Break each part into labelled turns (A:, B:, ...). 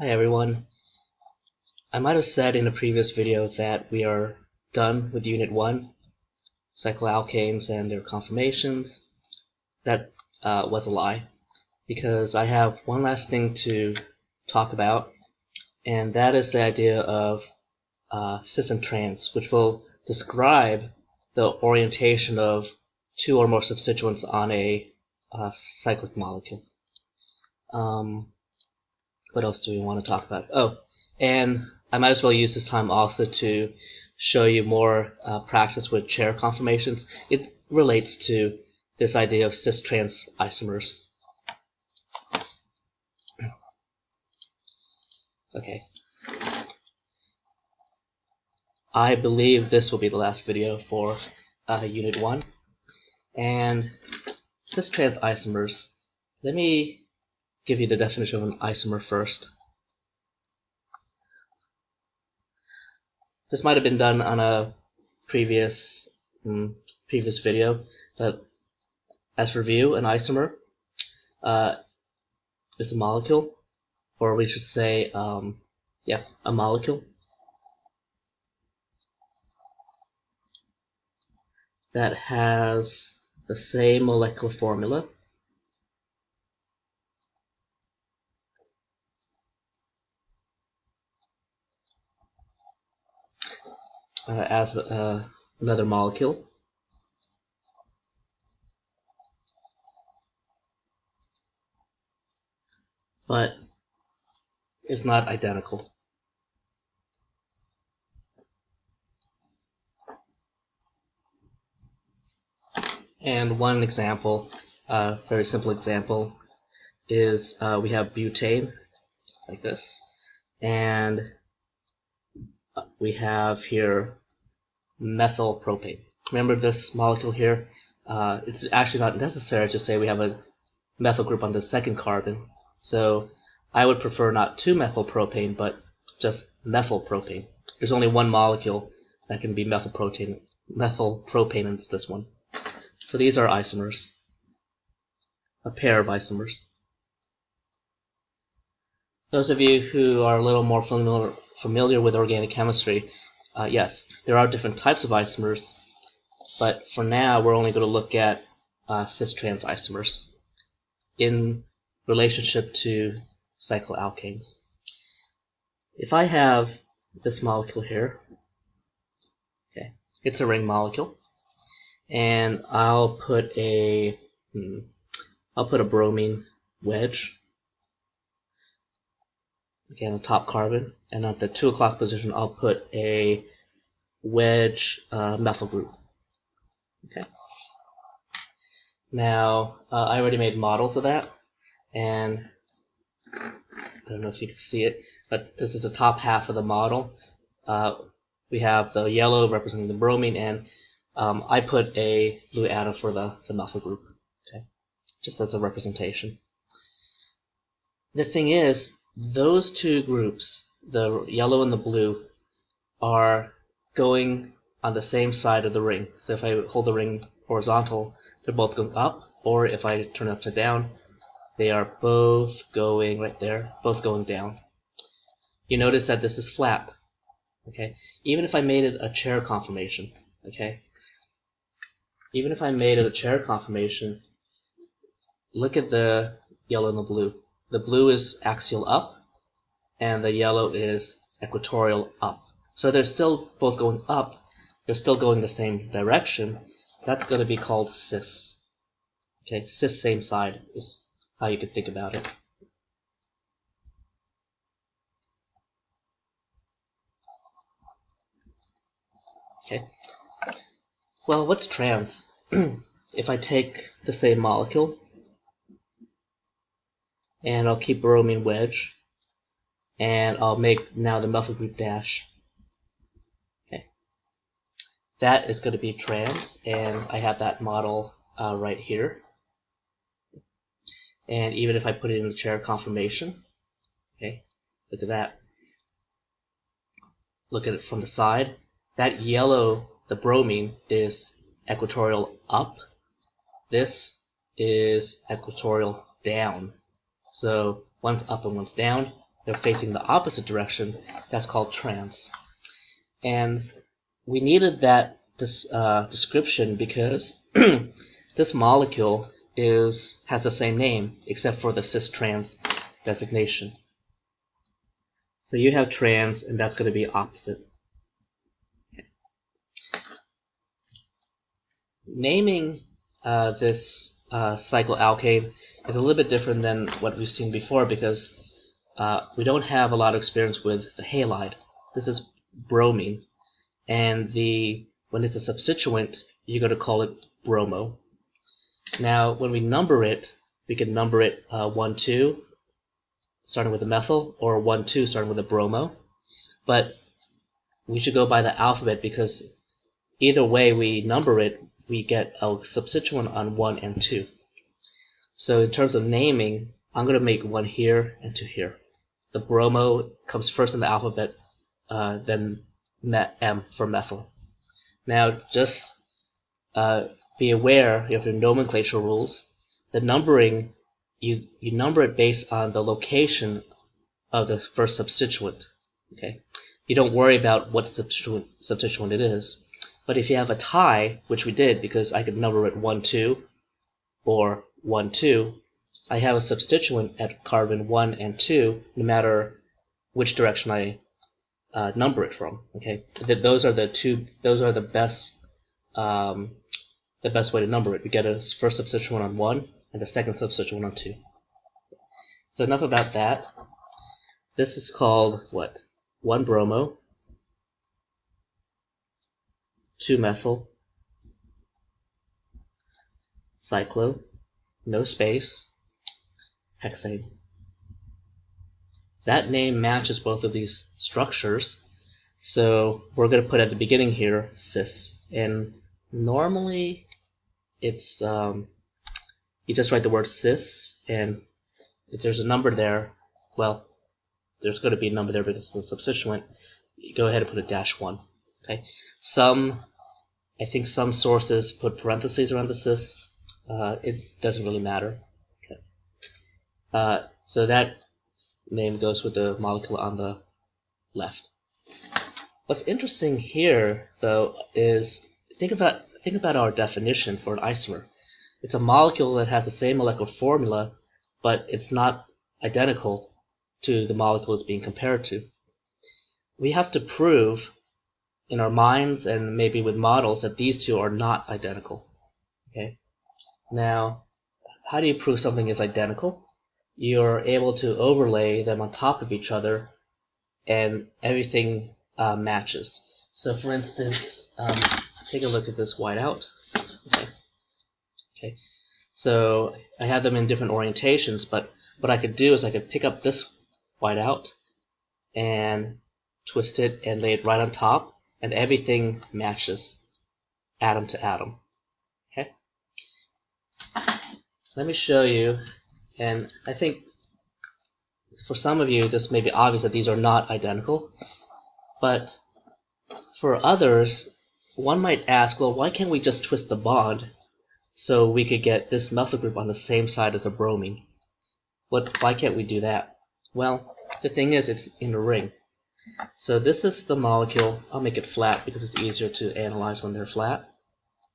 A: Hi everyone. I might have said in a previous video that we are done with Unit 1, Cycloalkanes and their conformations. That was a lie, because I have one last thing to talk about, and that is the idea of cis and trans, which will describe the orientation of two or more substituents on a cyclic molecule. What else do we want to talk about? Oh, and I might as well use this time also to show you more practice with chair conformations. It relates to this idea of cis trans isomers. Okay. I believe this will be the last video for Unit 1. And cis trans isomers, let me give you the definition of an isomer first. This might have been done on a previous video, but as review, an isomer is a molecule, or we should say, a molecule that has the same molecular formula as another molecule, but is not identical. And one example, very simple example, is we have butane, like this, and we have here methyl propane. Remember this molecule here? It's actually not necessary to say we have a methyl group on the second carbon. So I would prefer not 2-methylpropane, but just methylpropane. There's only one molecule that can be methylpropane, and it's this one. So these are isomers, a pair of isomers. Those of you who are a little more familiar with organic chemistry, yes, there are different types of isomers, but for now we're only going to look at cis trans isomers in relationship to cycloalkanes. If I have this molecule here, okay, it's a ring molecule, and I'll put a bromine wedge, again, the top carbon, and at the 2 o'clock position I'll put a wedge methyl group. Okay. Now I already made models of that, and I don't know if you can see it, but this is the top half of the model. We have the yellow representing the bromine, and I put a blue atom for the methyl group, okay, just as a representation. The thing is, those two groups, the yellow and the blue, are going on the same side of the ring. So if I hold the ring horizontal, they're both going up, or if I turn it upside down, they are both going right there, both going down. You notice that this is flat, okay? Even if I made it a chair conformation, okay? Even if I made it a chair conformation, look at the yellow and the blue. The blue is axial up, and the yellow is equatorial up. So they're still both going up, they're still going the same direction. That's going to be called cis. Okay, cis same side is how you could think about it. Okay. Well, what's trans? If I take the same molecule, and I'll keep bromine wedge, and I'll make now the methyl group dash. Okay. That is going to be trans, and I have that model right here. And even if I put it in the chair conformation, okay, look at that. Look at it from the side. That yellow, the bromine, is equatorial up. This is equatorial down. So one's up and one's down. they're facing the opposite direction, that's called trans. And we needed that description because this molecule has the same name except for the cis trans designation. So you have trans, and that's going to be opposite. Okay. Naming this cycloalkane is a little bit different than what we've seen before because we don't have a lot of experience with the halide. This is bromine, and when it's a substituent, you're going to call it bromo. Now, when we number it, we can number it 1, 2, starting with a methyl, or 1, 2, starting with a bromo. But we should go by the alphabet because either way we number it, we get a substituent on 1 and 2. So in terms of naming, I'm going to make 1 here and 2 here. The bromo comes first in the alphabet, then M for methyl. Now just be aware of your nomenclature rules. The numbering, you number it based on the location of the first substituent. Okay, you don't worry about what substituent it is. But if you have a tie, which we did because I could number it 1, 2 or 1, 2, I have a substituent at carbon 1 and 2 no matter which direction I number it from. Okay, those are the best way to number it. We get a first substituent on 1 and the second substituent on 2. So enough about that. This is called what? 1 bromo, 2 methyl, cyclo, no space, hexane. That name matches both of these structures, so we're going to put at the beginning here cis. And normally it's you just write the word cis, and if there's a number there, well, there's going to be a number there because it's a substituent. You go ahead and put a -1. Okay. I think some sources put parentheses around the cis. It doesn't really matter. Okay. So that name goes with the molecule on the left. What's interesting here, though, is think about our definition for an isomer. It's a molecule that has the same molecular formula, but it's not identical to the molecule it's being compared to. We have to prove in our minds and maybe with models that these two are not identical. Okay. Now, how do you prove something is identical? You're able to overlay them on top of each other, and everything matches. So, for instance, take a look at this whiteout. Okay. So I have them in different orientations, but what I could do is I could pick up this whiteout and twist it and lay it right on top, and everything matches atom to atom. Okay. Let me show you, and I think for some of you this may be obvious that these are not identical, but for others, one might ask, well, why can't we just twist the bond so we could get this methyl group on the same side as a bromine? Why can't we do that? Well, the thing is, it's in a ring. So this is the molecule. I'll make it flat because it's easier to analyze when they're flat.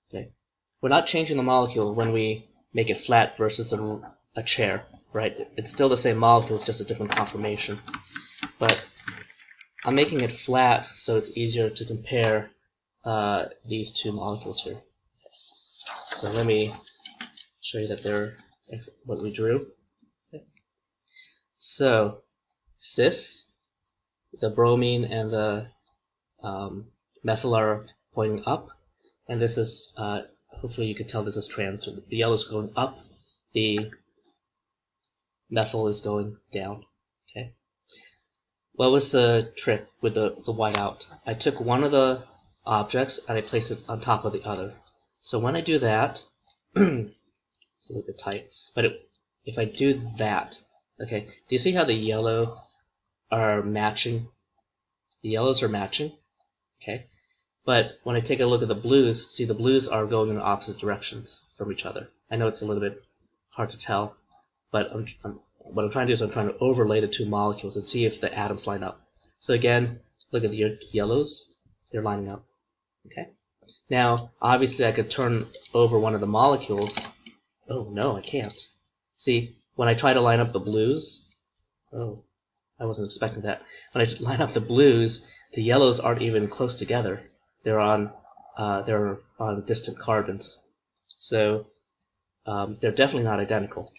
A: Okay. We're not changing the molecule when we make it flat versus a chair, right? It's still the same molecule, it's just a different conformation. But I'm making it flat so it's easier to compare these two molecules here. So let me show you that they're what we drew. Okay. So cis, the bromine and the methyl are pointing up, and this is hopefully you can tell this is trans. So the yellow is going up, the methyl is going down. Okay. What was the trick with the whiteout? I took one of the objects and I placed it on top of the other. So when I do that, it's a little bit tight, but if I do that, okay, do you see how the yellow are matching? The yellows are matching, okay, but when I take a look at the blues, see the blues are going in opposite directions from each other. I know it's a little bit hard to tell, but I'm what I'm trying to do is I'm trying to overlay the two molecules and see if the atoms line up. So again, look at the yellows, they're lining up. Okay. Now, obviously I could turn over one of the molecules. Oh no, I can't. See, when I try to line up the blues, oh, I wasn't expecting that. When I line up the blues, the yellows aren't even close together. They're on distant carbons. So they're definitely not identical.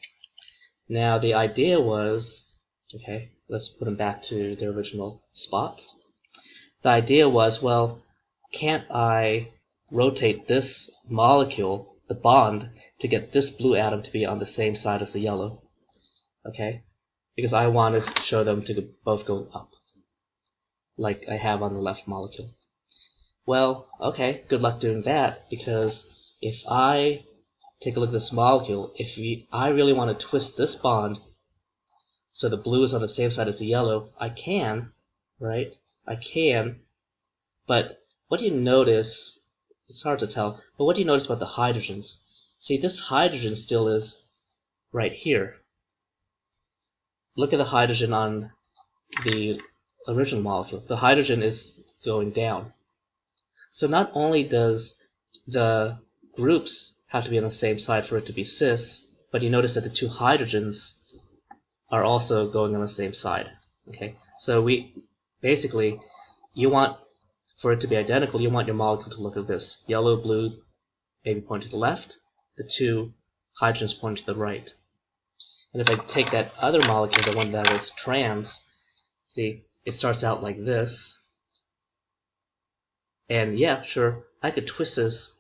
A: Now the idea was, okay, let's put them back to their original spots. The idea was, well, can't I rotate this molecule, the bond, to get this blue atom to be on the same side as the yellow? Okay, because I want to show them to both go up, like I have on the left molecule. Well, okay, good luck doing that, because if I take a look at this molecule, if I really want to twist this bond so the blue is on the same side as the yellow, I can, right? I can, but what do you notice? It's hard to tell, but what do you notice about the hydrogens? See, this hydrogen still is right here. Look at the hydrogen on the original molecule. The hydrogen is going down. So not only does the groups have to be on the same side for it to be cis, but you notice that the two hydrogens are also going on the same side. Okay, so we basically, you want for it to be identical, you want your molecule to look like this: yellow, blue, maybe pointing to the left, the two hydrogens pointing to the right. And if I take that other molecule, the one that is trans, see, it starts out like this. And yeah, sure, I could twist this.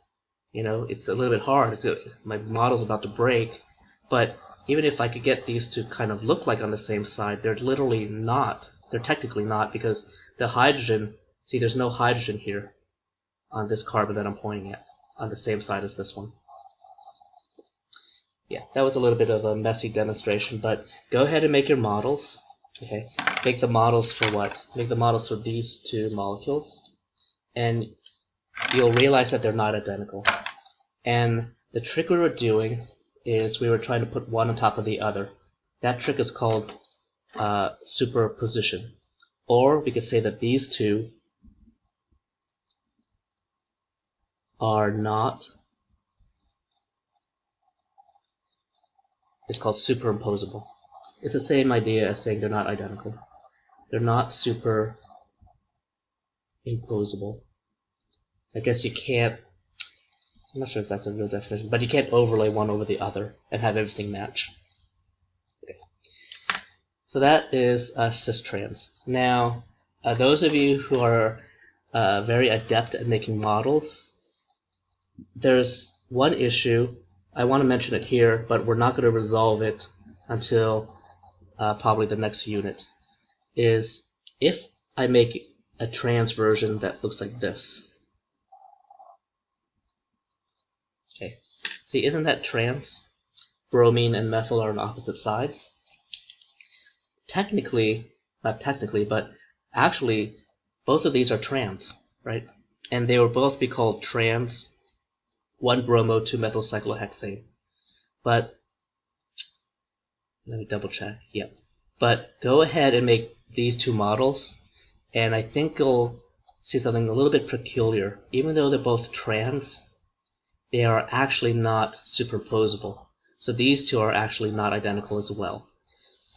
A: You know, it's a little bit hard. My model's about to break. But even if I could get these to kind of look like on the same side, they're literally not. They're technically not, because the hydrogen, see, there's no hydrogen here on this carbon that I'm pointing at on the same side as this one. Yeah, that was a little bit of a messy demonstration, but go ahead and make your models. Okay, make the models for what? Make the models for these two molecules, and you'll realize that they're not identical. And the trick we were doing is we were trying to put one on top of the other. That trick is called superposition. Or we could say that these two are not, it's called superimposable. It's the same idea as saying they're not identical. They're not superimposable. I guess you can't, I'm not sure if that's a real definition, but you can't overlay one over the other and have everything match. Okay. So that is Sis Trans. Now, those of you who are very adept at making models, there's one issue. I want to mention it here, but we're not going to resolve it until probably the next unit. Is if I make a trans version that looks like this. Okay. See, isn't that trans? Bromine and methyl are on opposite sides. Technically, not technically, but actually, both of these are trans, right? And they will both be called trans 1-bromo 2-methyl cyclohexane. But let me double check. Yep. But go ahead and make these two models, and I think you'll see something a little bit peculiar. Even though they're both trans, they are actually not superimposable. So these two are actually not identical as well.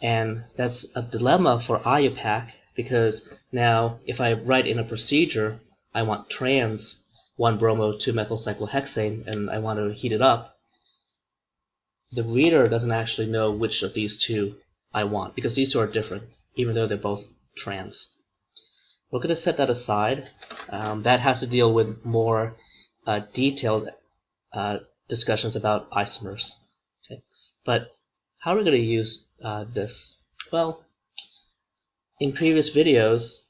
A: And that's a dilemma for IUPAC, because now if I write in a procedure, I want trans 1-bromo 2-methyl cyclohexane, and I want to heat it up, the reader doesn't actually know which of these two I want, because these two are different, even though they're both trans. We're going to set that aside. That has to deal with more detailed discussions about isomers. Okay. But how are we going to use this? Well, in previous videos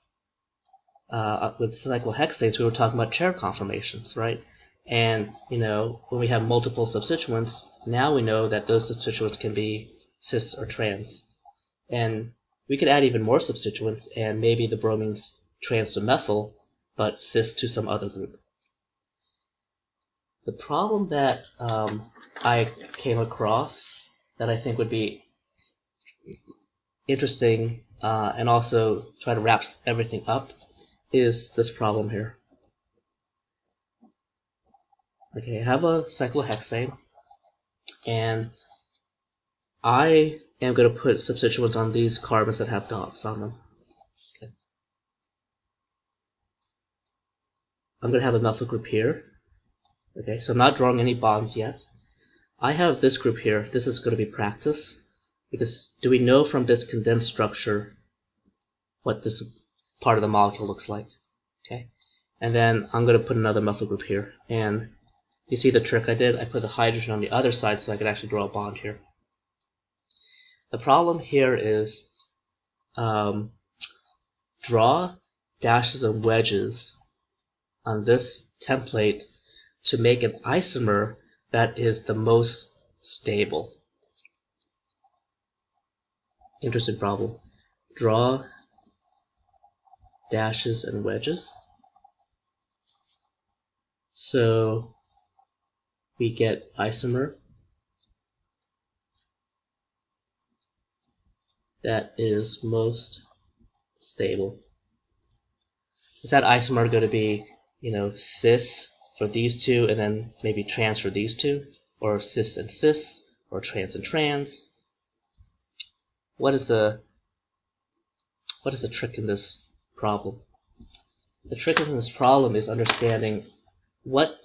A: with cyclohexanes, we were talking about chair conformations, right? And you know, when we have multiple substituents, now we know that those substituents can be cis or trans. And we could add even more substituents, and maybe the bromine's trans to methyl, but cis to some other group. The problem that I came across that I think would be interesting and also try to wrap everything up is this problem here. Okay, I have a cyclohexane, and I am going to put substituents on these carbons that have dots on them. Okay. I'm going to have a methyl group here. Okay, so I'm not drawing any bonds yet. I have this group here. This is going to be practice, because do we know from this condensed structure what this part of the molecule looks like? Okay, and then I'm going to put another methyl group here, and you see the trick I did? I put the hydrogen on the other side so I could actually draw a bond here. The problem here is draw dashes and wedges on this template to make an isomer that is the most stable. Interesting problem. Draw dashes and wedges. So we get isomer that is most stable. Is that isomer going to be, cis for these two and then maybe trans for these two? Or cis and cis? Or trans and trans? What is the trick in this problem? The trick in this problem is understanding what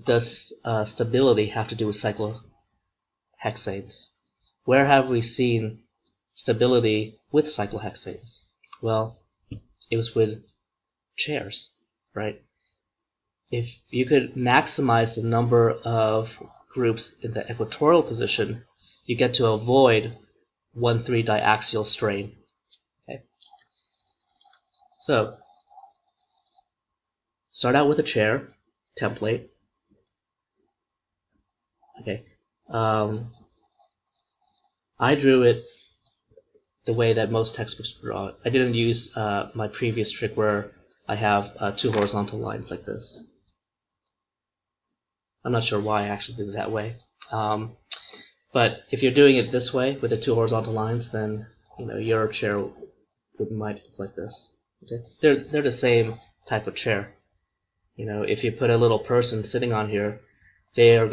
A: does stability have to do with cyclohexanes. Where have we seen stability with cyclohexanes? Well, it was with chairs, right? If you could maximize the number of groups in the equatorial position, you get to avoid 1,3 diaxial strain. Okay. So start out with a chair template. Okay. I drew it the way that most textbooks draw it. I didn't use my previous trick where I have 2 horizontal lines like this. I'm not sure why I actually did it that way. But if you're doing it this way with the 2 horizontal lines, then your chair might look like this. Okay? They're the same type of chair. If you put a little person sitting on here, their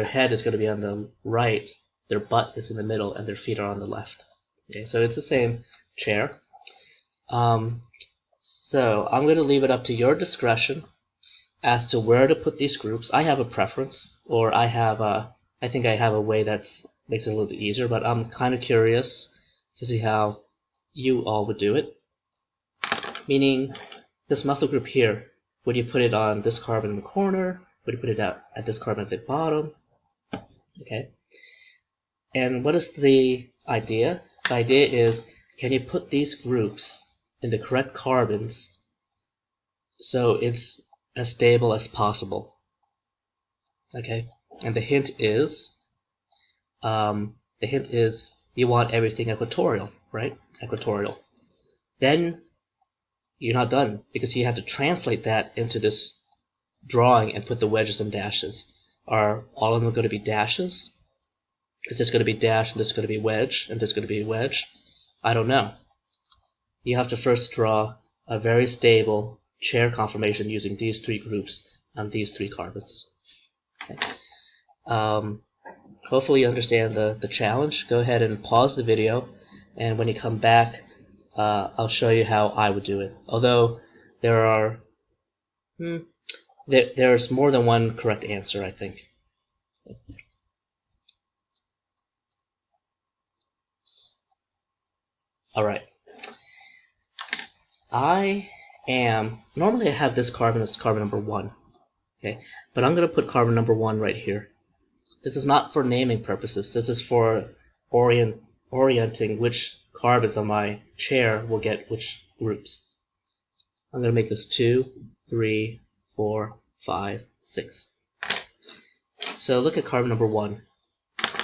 A: head is gonna be on the right, their butt is in the middle, and their feet are on the left. Okay, so it's the same chair. So I'm gonna leave it up to your discretion as to where to put these groups. I have a preference, or I think I have a way that makes it a little bit easier, but I'm kind of curious to see how you all would do it. Meaning, this methyl group here, would you put it on this carbon in the corner? Would you put it at this carbon at the bottom? Okay. And what is the idea? The idea is, can you put these groups in the correct carbons so it's as stable as possible? Okay. And the hint is you want everything equatorial, right? Equatorial. Then you're not done, because you have to translate that into this drawing and put the wedges and dashes. Are all of them going to be dashes? Is this going to be dash, and this is going to be wedge, and this is going to be wedge? I don't know. You have to first draw a very stable chair conformation using these 3 groups on these 3 carbons. Okay. Hopefully you understand the challenge. Go ahead and pause the video, and when you come back, I'll show you how I would do it. Although there's more than one correct answer, I think. Alright. Normally I have this carbon as carbon number 1. Okay, but I'm going to put carbon number 1 right here. This is not for naming purposes. This is for orienting which carbons on my chair will get which groups. I'm going to make this 2, 3, 4, 5, 6. So look at carbon number 1.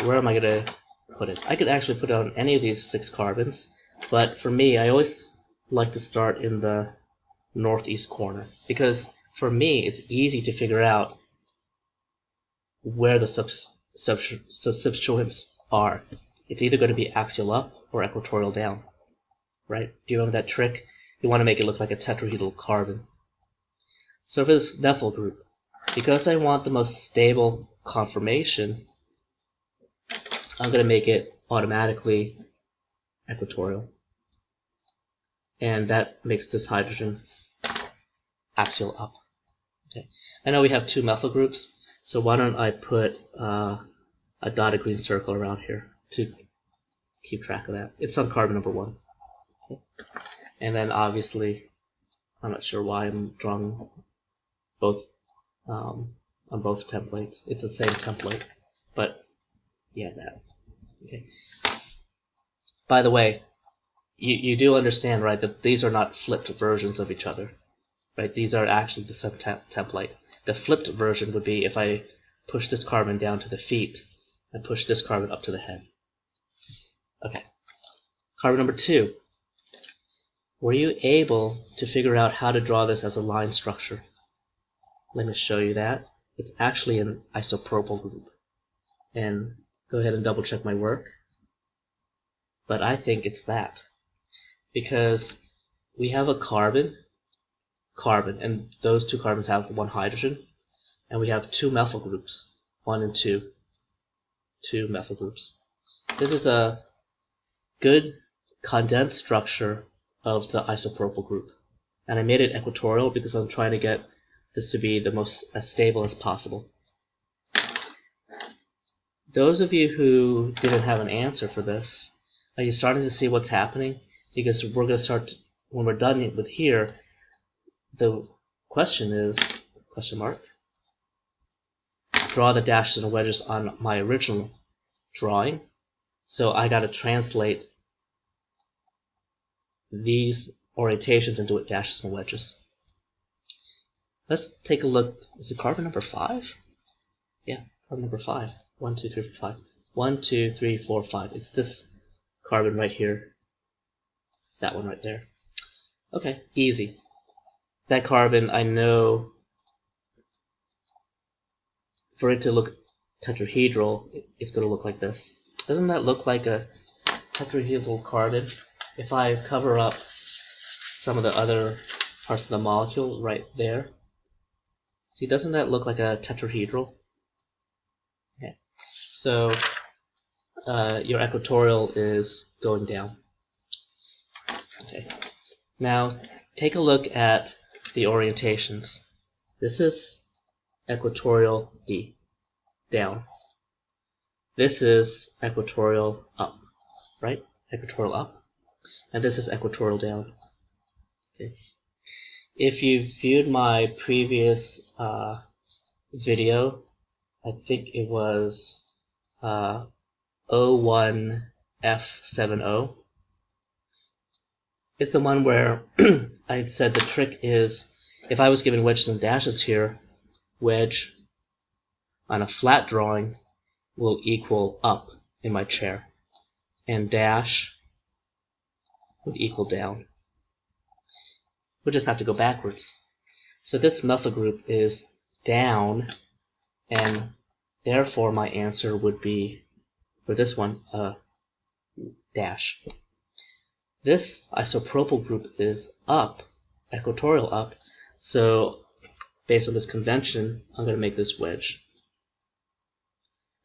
A: Where am I going to put it? I could actually put it on any of these 6 carbons, but for me, I always like to start in the northeast corner, because for me, it's easy to figure out where the substituents are. it's either going to be axial up or equatorial down, right? Do you remember that trick? You want to make it look like a tetrahedral carbon. So for this methyl group, because I want the most stable conformation, I'm going to make it automatically equatorial. And that makes this hydrogen axial up. Okay. I know we have two methyl groups, so why don't I put a dotted green circle around here to keep track of that. It's on carbon number 1. Okay. And then obviously, I'm not sure why I'm drawing both on both templates. It's the same template, but yeah, that. Okay. By the way, you do understand, right, that these are not flipped versions of each other, right? These are actually the same template. The flipped version would be if I push this carbon down to the feet and push this carbon up to the head. Okay. Carbon number 2. Were you able to figure out how to draw this as a line structure? Let me show you that. It's actually an isopropyl group. And go ahead and double check my work. But I think it's that. Because we have a carbon, and those two carbons have one hydrogen, and we have two methyl groups, 1 and 2, two methyl groups. This is a good condensed structure of the isopropyl group, and I made it equatorial because I'm trying to get this to be the most as stable as possible. Those of you who didn't have an answer for this, are you starting to see what's happening? Because we're going to start, when we're done with here, the question is, question mark, draw the dashes and wedges on my original drawing. So I got to translate these orientations into dashes and wedges. Let's take a look. Is it carbon number 5? Yeah, carbon number 5. 1, 2, 3, 4, 5. 1, 2, 3, 4, 5. It's this carbon right here. That one right there. Okay, easy. That carbon, I know for it to look tetrahedral, it's going to look like this. Doesn't that look like a tetrahedral carbon? If I cover up some of the other parts of the molecule right there, see, doesn't that look like a tetrahedral? Okay. So your equatorial is going down. Okay. Now take a look at the orientations. This is equatorial E, down. This is equatorial up, right? Equatorial up. And this is equatorial down. Okay. If you viewed my previous video, I think it was 01F70. It's the one where I said the trick is, if I was given wedges and dashes here, wedge on a flat drawing will equal up in my chair, and dash would equal down. We'll just have to go backwards. So this methyl group is down, and therefore my answer would be, for this one, dash. This isopropyl group is up, equatorial up, so based on this convention, I'm going to make this wedge.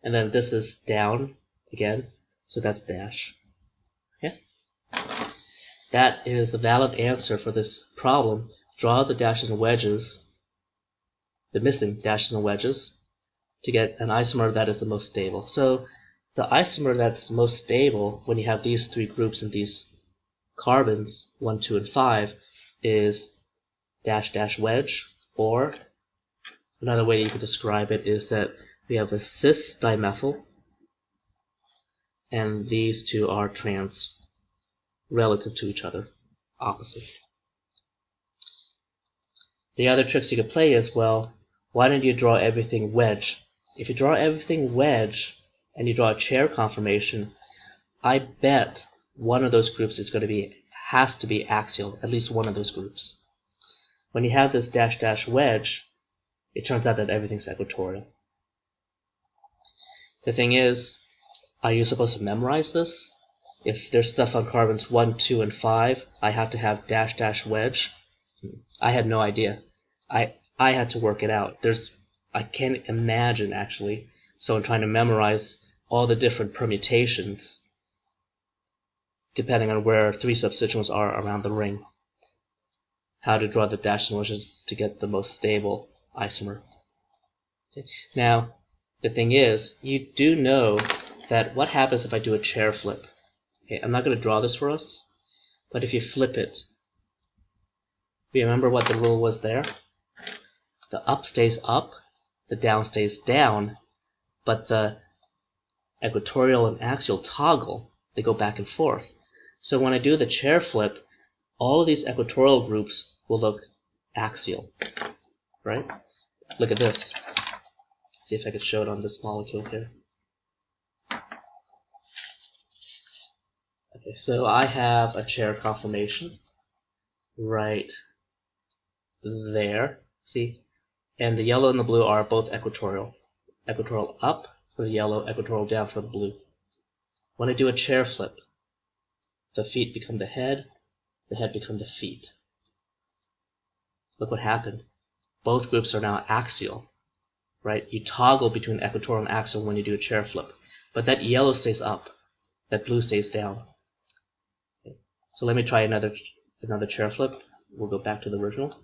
A: And then this is down again, so that's dash. Okay? That is a valid answer for this problem. Draw the dashes and wedges, the missing dashes and wedges, to get an isomer that is the most stable. So the isomer that's most stable when you have these three groups and these carbons, 1, 2, and 5, is dash dash wedge, or another way you could describe it is that we have a cis dimethyl, and these two are trans relative to each other, opposite. The other tricks you could play is, well, why don't you draw everything wedge? If you draw everything wedge and you draw a chair conformation, I bet one of those groups is going to be, has to be axial, at least one of those groups. When you have this dash dash wedge, it turns out that everything's equatorial. The thing is, are you supposed to memorize this? If there's stuff on carbons 1, 2, and 5, I have to have dash dash wedge. I had no idea. I had to work it out. I can't imagine actually someone trying to memorize all the different permutations depending on where 3 substituents are around the ring. How to draw the dash and wedges to get the most stable isomer. Okay. Now, the thing is, you do know that what happens if I do a chair flip? Okay, I'm not going to draw this for us, but if you flip it, remember what the rule was there? The up stays up, the down stays down, but the equatorial and axial toggle, they go back and forth. So when I do the chair flip, all of these equatorial groups will look axial, right? Look at this. See if I can show it on this molecule here. Okay, so I have a chair conformation right there. See? And the yellow and the blue are both equatorial. Equatorial up for the yellow, equatorial down for the blue. When I do a chair flip, the feet become the head become the feet. Look what happened. Both groups are now axial, right? You toggle between equatorial and axial when you do a chair flip. But that yellow stays up, that blue stays down. Okay. So let me try another chair flip. We'll go back to the original.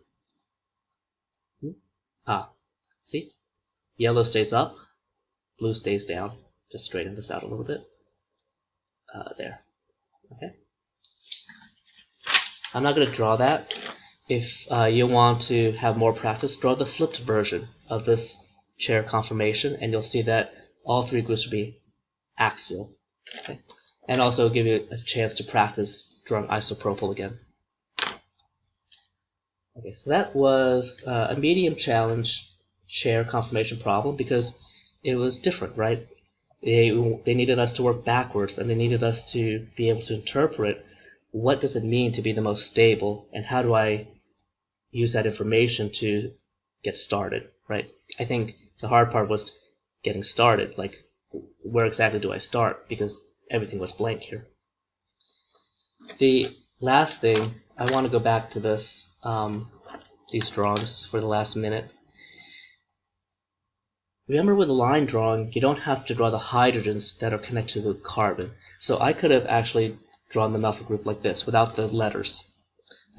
A: See? Yellow stays up, blue stays down. Just straighten this out a little bit. There. Okay. I'm not going to draw that. If you want to have more practice, draw the flipped version of this chair conformation, and you'll see that all 3 groups will be axial. Okay? And also give you a chance to practice drawing isopropyl again. Okay, so that was a medium challenge chair conformation problem because it was different, right? They needed us to work backwards, and they needed us to be able to interpret what does it mean to be the most stable, and how do I use that information to get started, right? I think the hard part was getting started, like where exactly do I start, because everything was blank here. The last thing, I want to go back to this, these drawings for the last minute. Remember with a line drawing, you don't have to draw the hydrogens that are connected to the carbon. So I could have actually drawn the methyl group like this without the letters.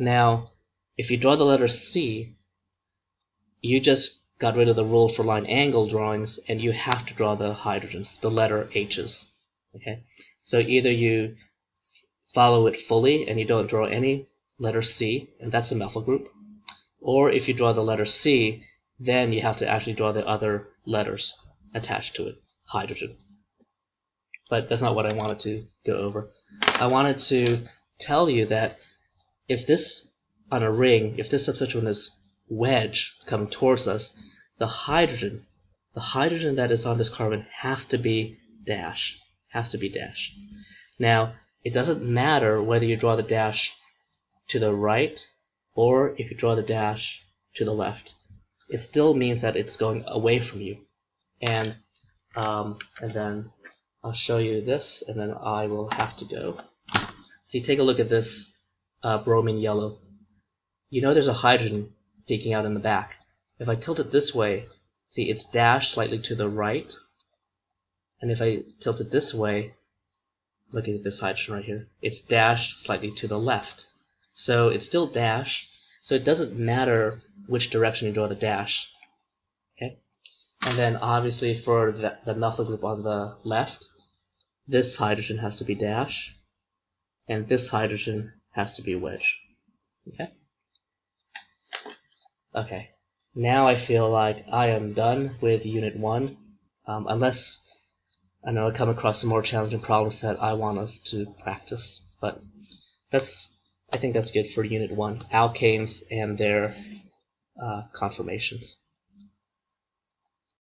A: Now, if you draw the letter C, you just got rid of the rule for line angle drawings, and you have to draw the hydrogens, the letter H's. Okay? So either you follow it fully and you don't draw any letter C, and that's a methyl group, or if you draw the letter C, then you have to actually draw the other letters attached to it, hydrogen. But that's not what I wanted to go over. I wanted to tell you that if this, on a ring, if this substituent is wedge coming towards us, the hydrogen that is on this carbon has to be dash. Now, it doesn't matter whether you draw the dash to the right or if you draw the dash to the left. It still means that it's going away from you. And then I'll show you this, and then I will have to go. So you take a look at this bromine yellow. You know there's a hydrogen peeking out in the back. If I tilt it this way, see it's dashed slightly to the right. And if I tilt it this way, look at this hydrogen right here, it's dashed slightly to the left. So it's still dashed, so it doesn't matter which direction you draw the dash. Okay? And then obviously for the methyl group on the left, this hydrogen has to be dash, and this hydrogen has to be wedge. Okay? Okay. Now I feel like I am done with Unit 1, unless I know I come across some more challenging problems that I want us to practice. But I think that's good for Unit 1, alkanes and their conformations.